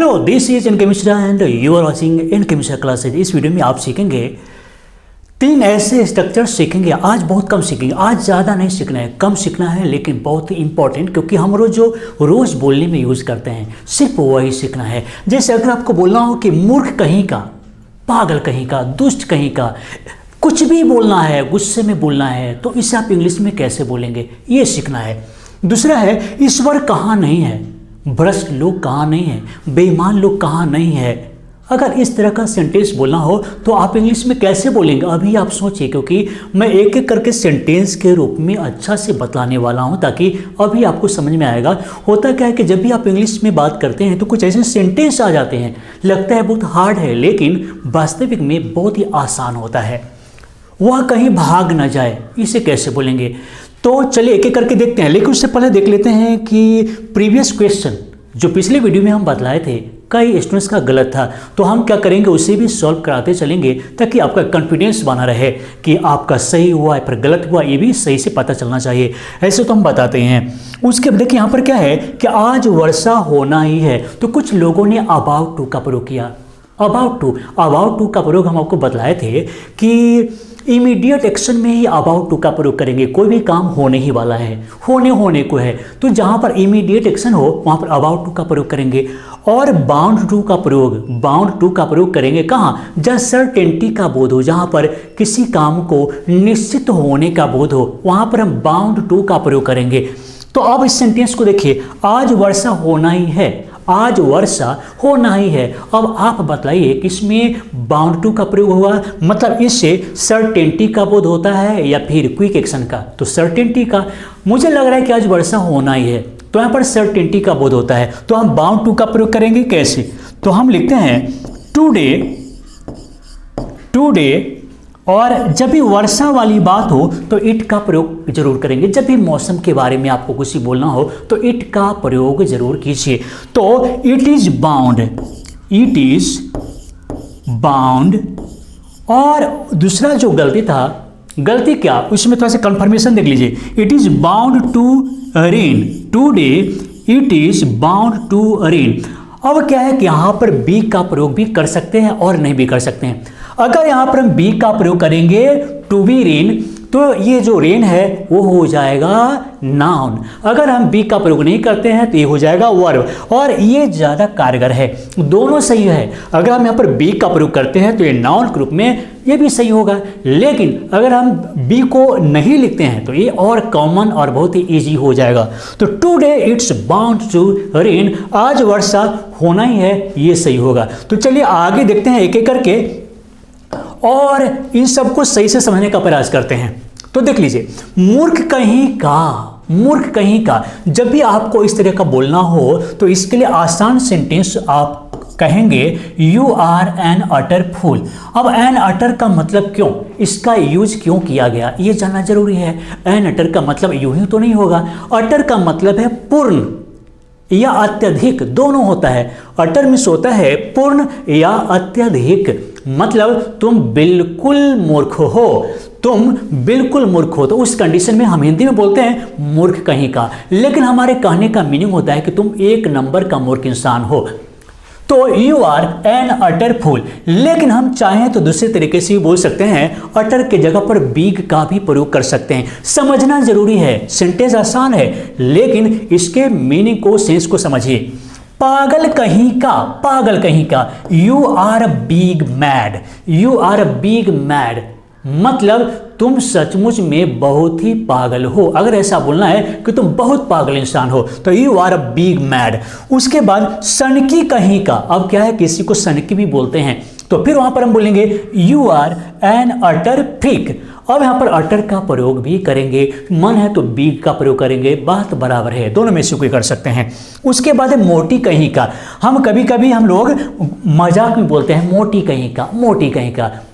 Hello, this is N K Mishra and you are watching N K Mishra classes. इस video में आप सीखेंगे 3 ऐसे स्ट्रक्चर सीखेंगे। आज बहुत कम सीखेंगे, आज ज़्यादा नहीं सीखना है, कम सीखना है, लेकिन बहुत ही इंपॉर्टेंट, क्योंकि हम रोज जो रोज़ बोलने में यूज़ करते हैं सिर्फ वही सीखना है। जैसे अगर आपको बोलना हो कि मूर्ख कहीं का, पागल कहीं का, दुष्ट कहीं का, कुछ भी बोलना है, गुस्से में बोलना है, तो इसे आप इंग्लिश में कैसे बोलेंगे, ये सीखना है। दूसरा है ईश्वर कहाँ नहीं है, भ्रष्ट लोग कहाँ नहीं है, बेईमान लोग कहाँ नहीं है। अगर इस तरह का सेंटेंस बोलना हो तो आप इंग्लिश में कैसे बोलेंगे, अभी आप सोचिए, क्योंकि मैं एक एक करके सेंटेंस के रूप में अच्छा से बताने वाला हूं, ताकि अभी आपको समझ में आएगा। होता क्या है कि जब भी आप इंग्लिश में बात करते हैं तो कुछ ऐसे सेंटेंस आ जाते हैं, लगता है बहुत हार्ड है, लेकिन वास्तविक में बहुत ही आसान होता है। वह कहीं भाग ना जाए, इसे कैसे बोलेंगे। तो चलिए एक एक करके देखते हैं, लेकिन उससे पहले देख लेते हैं कि प्रीवियस क्वेश्चन जो पिछले वीडियो में हम बतलाए थे, कई स्टूडेंट्स का गलत था, तो हम क्या करेंगे, उसे भी सॉल्व कराते चलेंगे, ताकि आपका कॉन्फिडेंस बना रहे कि आपका सही हुआ है पर गलत हुआ, ये भी सही से पता चलना चाहिए। ऐसे तो हम बताते हैं। उसके बाद देखिए यहाँ पर क्या है कि आज वर्षा होना ही है, तो कुछ लोगों ने अबाउट टू का प्रयोग किया। अबाउट टू का प्रयोग हम आपको बतलाए थे कि इमीडिएट एक्शन में ही अबाउट टू का प्रयोग करेंगे। कोई भी काम होने ही वाला है, होने को है, तो जहाँ पर इमीडिएट एक्शन हो वहाँ पर अबाउट टू का प्रयोग करेंगे। और बाउंड टू का प्रयोग करेंगे कहाँ, जहाँ सर्टेनिटी का बोध हो, जहाँ पर किसी काम को निश्चित होने का बोध हो, वहाँ पर हम बाउंड टू का प्रयोग करेंगे। तो अब इस सेंटेंस को देखिए, आज वर्षा होना ही है, आज वर्षा होना ही है। अब आप बताइए कि इसमें बाउंड टू का प्रयोग हुआ, मतलब इससे सर्टेनिटी का बोध होता है या फिर क्विक एक्शन का। तो सर्टेनिटी का, मुझे लग रहा है कि आज वर्षा होना ही है, तो यहाँ पर सर्टेनिटी का बोध होता है, तो हम बाउंड टू का प्रयोग करेंगे। कैसे, तो हम लिखते हैं टुडे, और जब भी वर्षा वाली बात हो तो इट का प्रयोग जरूर करेंगे। जब भी मौसम के बारे में आपको कुछ बोलना हो तो इट का प्रयोग जरूर कीजिए। तो इट इज बाउंड। और दूसरा जो गलती क्या, उसमें थोड़ा सा कंफर्मेशन देख लीजिए। It is bound to rain, today it is bound to rain. अब क्या है कि यहाँ पर बी का प्रयोग भी कर सकते हैं और नहीं भी कर सकते हैं। अगर यहाँ पर हम बी का प्रयोग करेंगे, टू बी रेन, तो ये जो रेन है वो हो जाएगा नाउन। अगर हम बी का प्रयोग नहीं करते हैं तो ये हो जाएगा वर्ब, और ये ज़्यादा कारगर है। दोनों सही है। अगर हम यहाँ पर बी का प्रयोग करते हैं तो ये नाउन के रूप में ये भी सही होगा, लेकिन अगर हम बी को नहीं लिखते हैं तो ये और कॉमन और बहुत ही ईजी हो जाएगा। तो today it's bound to rain, आज वर्षा होना ही है, ये सही होगा। तो चलिए आगे देखते हैं एक एक करके, और इन सबको सही से समझने का प्रयास करते हैं। तो देख लीजिए, मूर्ख कहीं का, जब भी आपको इस तरह का बोलना हो तो इसके लिए आसान सेंटेंस आप कहेंगे यू आर एन अटर फूल। अब एन अटर का मतलब क्यों, इसका यूज क्यों किया गया, ये जानना जरूरी है। एन अटर का मतलब यूं ही तो नहीं होगा। अटर का मतलब है पूर्ण या अत्यधिक, दोनों होता है। अटर मीन्स होता है पूर्ण या अत्यधिक, मतलब तुम बिल्कुल मूर्ख हो, तो उस कंडीशन में हम हिंदी में बोलते हैं मूर्ख कहीं का, लेकिन हमारे कहने का मीनिंग होता है कि तुम 1 नंबर का मूर्ख इंसान हो। तो यू आर एन अटर फूल, लेकिन हम चाहें तो दूसरे तरीके से भी बोल सकते हैं, अटर के जगह पर बिग का भी प्रयोग कर सकते हैं। समझना जरूरी है, सेंटेंस आसान है, लेकिन इसके मीनिंग को, सेंस को समझिए। पागल कहीं का, यू आर बिग मैड, मतलब तुम सचमुच में बहुत ही पागल हो। अगर ऐसा बोलना है कि तुम बहुत पागल इंसान हो तो you are a big mad. उसके बाद सनकी कहीं का, अब क्या है, किसी को सनकी भी बोलते हैं, तो फिर वहां पर हम बोलेंगे you are an utter freak. अब यहाँ पर अटर का प्रयोग भी करेंगे, मन है तो बिग का प्रयोग करेंगे, बात बराबर है, दोनों में से कोई कर सकते हैं। उसके बाद है मोटी कहीं का, हम कभी कभी हम लोग मजाक में बोलते हैं मोटी कहीं का,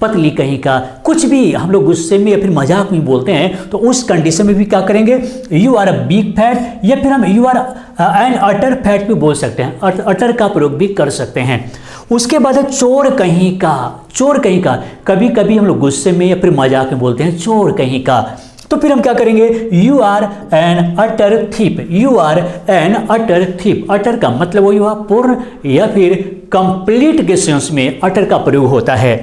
पतली कहीं का, कुछ भी हम लोग गुस्से में या फिर मजाक में बोलते हैं, तो उस कंडीशन में भी क्या करेंगे, you are a big fat, या फिर हम you are an utter fat भी बोल सकते हैं, अटर का प्रयोग भी कर सकते हैं। उसके बाद है चोर कहीं का, कभी कभी हम लोग गुस्से में या फिर मजाक में बोलते हैं चोर कहीं का। तो फिर हम क्या करेंगे, you are an utter thief, you are an utter thief. Utter का मतलब वही हुआ पूर्ण या फिर कंप्लीट के सेंस में अटर का प्रयोग होता है।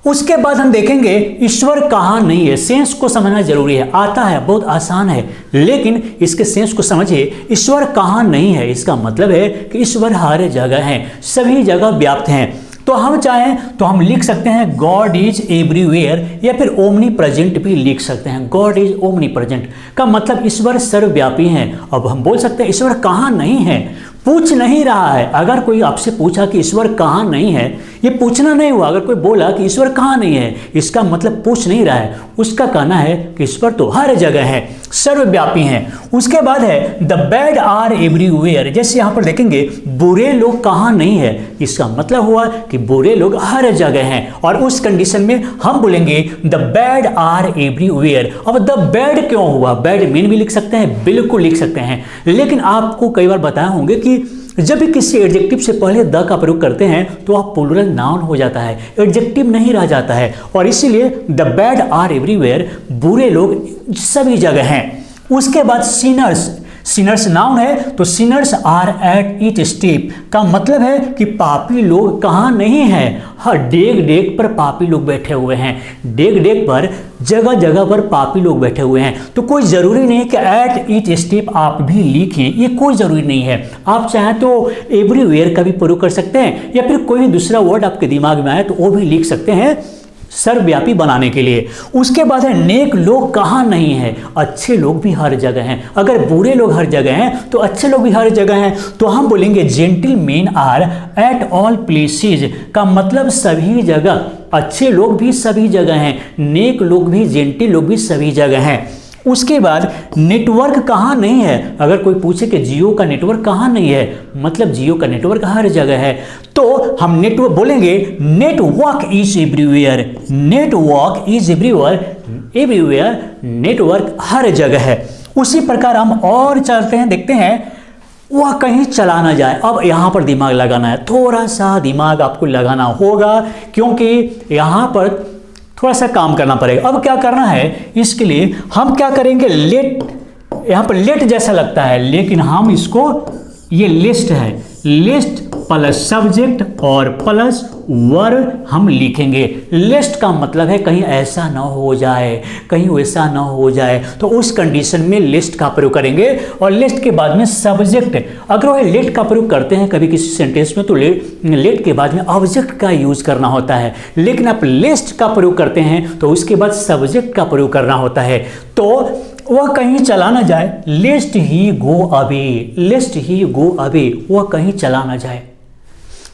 उसके बाद हम देखेंगे ईश्वर कहाँ नहीं है। सेंस को समझना जरूरी है, आता है बहुत आसान है, लेकिन इसके सेंस को समझिए। ईश्वर कहाँ नहीं है, इसका मतलब है कि ईश्वर हर जगह है, सभी जगह व्याप्त हैं। तो हम चाहें तो हम लिख सकते हैं गॉड इज एवरीवेयर, या फिर ओमनी प्रेजेंट भी लिख सकते हैं। गॉड इज ओमनी प्रेजेंट का मतलब ईश्वर सर्वव्यापी है। अब हम बोल सकते हैं ईश्वर कहाँ नहीं है, पूछ नहीं रहा है। अगर कोई आपसे पूछा कि ईश्वर कहाँ नहीं है, ये पूछना नहीं हुआ। अगर कोई बोला कि ईश्वर कहाँ नहीं है, इसका मतलब पूछ नहीं रहा है, उसका कहना है कि ईश्वर तो हर जगह है, सर्वव्यापी हैं। उसके बाद है द बैड आर एवरीवेयर। जैसे यहाँ पर देखेंगे बुरे लोग कहाँ नहीं है, इसका मतलब हुआ कि बुरे लोग हर जगह हैं, और उस कंडीशन में हम बोलेंगे द बैड आर एवरीवेयर। अब द बैड क्यों हुआ, बैड मीन भी लिख सकते हैं, बिल्कुल लिख सकते हैं, लेकिन आपको कई बार बताया होंगे कि जब भी किसी एडजेक्टिव से पहले द का प्रयोग करते हैं तो वह प्लूरल नाउन हो जाता है, एडजेक्टिव नहीं रह जाता है, और इसीलिए द बैड आर एवरीवेयर, बुरे लोग सभी जगह हैं। उसके बाद सिनर्स, सिनर्स नाउन है तो sinners are at each step का मतलब है कि पापी लोग कहाँ नहीं है, हर डेग डेग पर पापी लोग बैठे हुए हैं। डेग डेग पर जगह जगह पर पापी लोग बैठे हुए हैं। तो कोई ज़रूरी नहीं है कि एट ईच स्टेप आप भी लिखें, ये कोई ज़रूरी नहीं है। आप चाहें तो एवरीवेयर का भी प्रयोग कर सकते हैं, या फिर कोई दूसरा वर्ड आपके दिमाग में आए तो वो भी लिख सकते हैं सर्वव्यापी बनाने के लिए। उसके बाद है नेक लोग कहाँ नहीं है, अच्छे लोग भी हर जगह हैं। अगर बुरे लोग हर जगह हैं तो अच्छे लोग भी हर जगह हैं, तो हम बोलेंगे gentleman are at all places का मतलब सभी जगह, अच्छे लोग भी सभी जगह हैं, नेक लोग भी, जेंटिल लोग भी सभी जगह हैं। उसके बाद नेटवर्क कहाँ नहीं है। अगर कोई पूछे कि जियो का नेटवर्क कहाँ नहीं है, मतलब जियो का नेटवर्क हर जगह है, तो हम नेटवर्क बोलेंगे network is everywhere, network is everywhere, everywhere network हर जगह है। उसी प्रकार हम और चलते हैं, देखते हैं वह कहीं चला ना जाए। अब यहाँ पर दिमाग लगाना है, थोड़ा सा दिमाग आपको लगाना होगा, क्योंकि यहाँ पर थोड़ा सा काम करना पड़ेगा। अब क्या करना है, इसके लिए हम क्या करेंगे, लेट, यहाँ पर लेट जैसा लगता है, लेकिन हम इसको, ये लिस्ट है, लिस्ट प्लस सब्जेक्ट और प्लस वर्ब हम लिखेंगे। लिस्ट का मतलब है कहीं ऐसा ना हो जाए, कहीं वैसा ना हो जाए, तो उस कंडीशन में लिस्ट का प्रयोग करेंगे। और लिस्ट के बाद में सब्जेक्ट, अगर वह लेट का प्रयोग करते हैं कभी किसी सेंटेंस में तो लेट के बाद में ऑब्जेक्ट का यूज करना होता है, लेकिन आप लिस्ट का प्रयोग करते हैं तो उसके बाद सब्जेक्ट का प्रयोग करना होता है। तो वह कहीं चला ना जाए, लेस्ट ही गो अवे, लेस्ट ही गो अवे, वह कहीं चला ना जाए।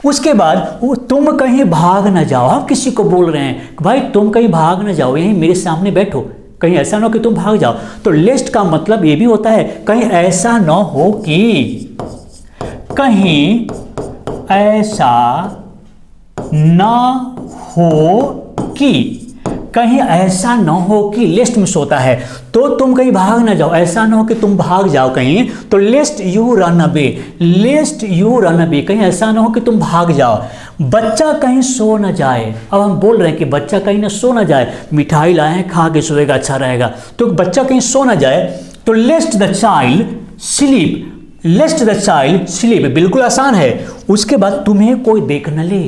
उसके बाद वो तुम कहीं भाग ना जाओ। हम किसी को बोल रहे हैं भाई तुम कहीं भाग ना जाओ, यहीं मेरे सामने बैठो, कहीं ऐसा ना हो कि तुम भाग जाओ। तो लेस्ट का मतलब ये भी होता है कहीं ऐसा ना हो कि, कहीं ऐसा ना हो कि, कहीं ऐसा ना हो कि लिस्ट में सोता है, तो तुम कहीं भाग ना जाओ, ऐसा ना हो कि तुम भाग जाओ कहीं, तो लेस्ट you run away, लेस्ट you run away, कहीं ऐसा ना हो कि तुम भाग जाओ। बच्चा कहीं सो ना जाए। अब हम बोल रहे हैं कि बच्चा कहीं ना सो ना जाए, मिठाई लाए हैं, खा के सोएगा अच्छा रहेगा, तो बच्चा कहीं सो ना जाए, तो lest the child sleep, lest the child sleep, बिल्कुल आसान है। उसके बाद तुम्हें कोई देख न ले,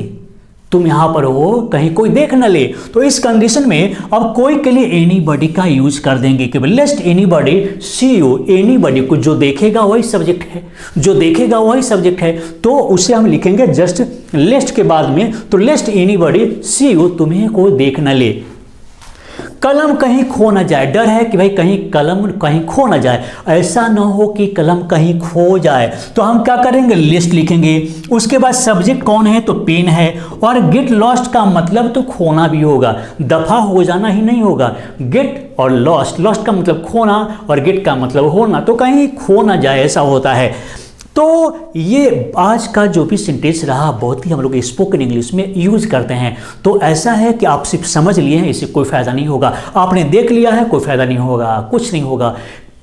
तुम यहां पर हो कहीं कोई देख न ले, तो इस कंडीशन में अब कोई के लिए एनीबॉडी का यूज कर देंगे कि लेस्ट एनीबॉडी सी यू, एनीबॉडी को जो देखेगा वही सब्जेक्ट है, जो देखेगा वही सब्जेक्ट है, तो उसे हम लिखेंगे जस्ट लिस्ट के बाद में, तो लिस्ट एनीबॉडी सी यू, तुम्हें कोई देख न ले। कलम कहीं खो ना जाए, डर है कि भाई कहीं कलम कहीं खो ना जाए, ऐसा ना हो कि कलम कहीं खो जाए, तो हम क्या करेंगे, लिस्ट लिखेंगे। उसके बाद सब्जेक्ट कौन है, तो पेन है, और गेट लॉस्ट का मतलब तो खोना भी होगा, दफा हो जाना ही नहीं होगा। गेट और लॉस्ट, लॉस्ट का मतलब खोना और गेट का मतलब होना, तो कहीं खो ना जाए ऐसा होता है। तो ये आज का जो भी सेंटेंस रहा बहुत ही हम लोग स्पोकन इंग्लिश में यूज करते हैं। तो ऐसा है कि आप सिर्फ समझ लिए हैं, इससे कोई फ़ायदा नहीं होगा, आपने देख लिया है कोई फ़ायदा नहीं होगा, कुछ नहीं होगा।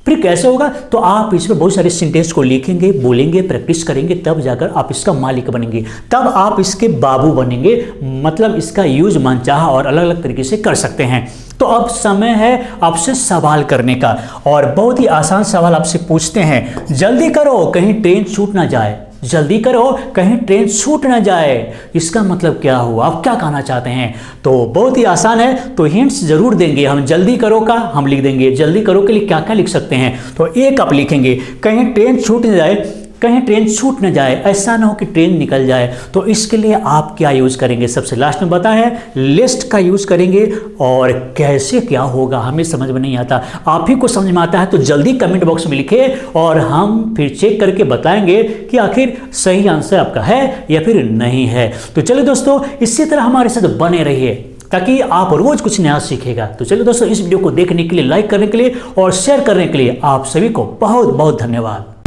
फिर कैसे होगा, तो आप इस पर बहुत सारे सेंटेंस को लिखेंगे, बोलेंगे, प्रैक्टिस करेंगे, तब जाकर आप इसका मालिक बनेंगे, तब आप इसके बाबू बनेंगे, मतलब इसका यूज मनचाहा और अलग अलग तरीके से कर सकते हैं। तो अब समय है आपसे सवाल करने का, और बहुत ही आसान सवाल आपसे पूछते हैं। जल्दी करो कहीं ट्रेन छूट ना जाए, जल्दी करो कहीं ट्रेन छूट ना जाए। इसका मतलब क्या हुआ, आप क्या कहना चाहते हैं? तो बहुत ही आसान है, तो हिंट्स जरूर देंगे हम। जल्दी करो का हम लिख देंगे, जल्दी करो के लिए क्या क्या लिख सकते हैं, तो एक आप लिखेंगे कहीं ट्रेन छूट न जाए, कहीं ट्रेन छूट न जाए, ऐसा ना हो कि ट्रेन निकल जाए। तो इसके लिए आप क्या यूज करेंगे, सबसे लास्ट में बताएं, लिस्ट का यूज करेंगे। और कैसे क्या होगा हमें समझ में नहीं आता, आप ही को समझ में आता है तो जल्दी कमेंट बॉक्स में लिखिए, और हम फिर चेक करके बताएंगे कि आखिर सही आंसर आपका है या फिर नहीं है। तो चलिए दोस्तों, इसी तरह हमारे साथ बने रहिए ताकि आप रोज कुछ नया सीखेगा। तो चलिए दोस्तों, इस वीडियो को देखने के लिए, लाइक करने के लिए और शेयर करने के लिए आप सभी को बहुत बहुत धन्यवाद।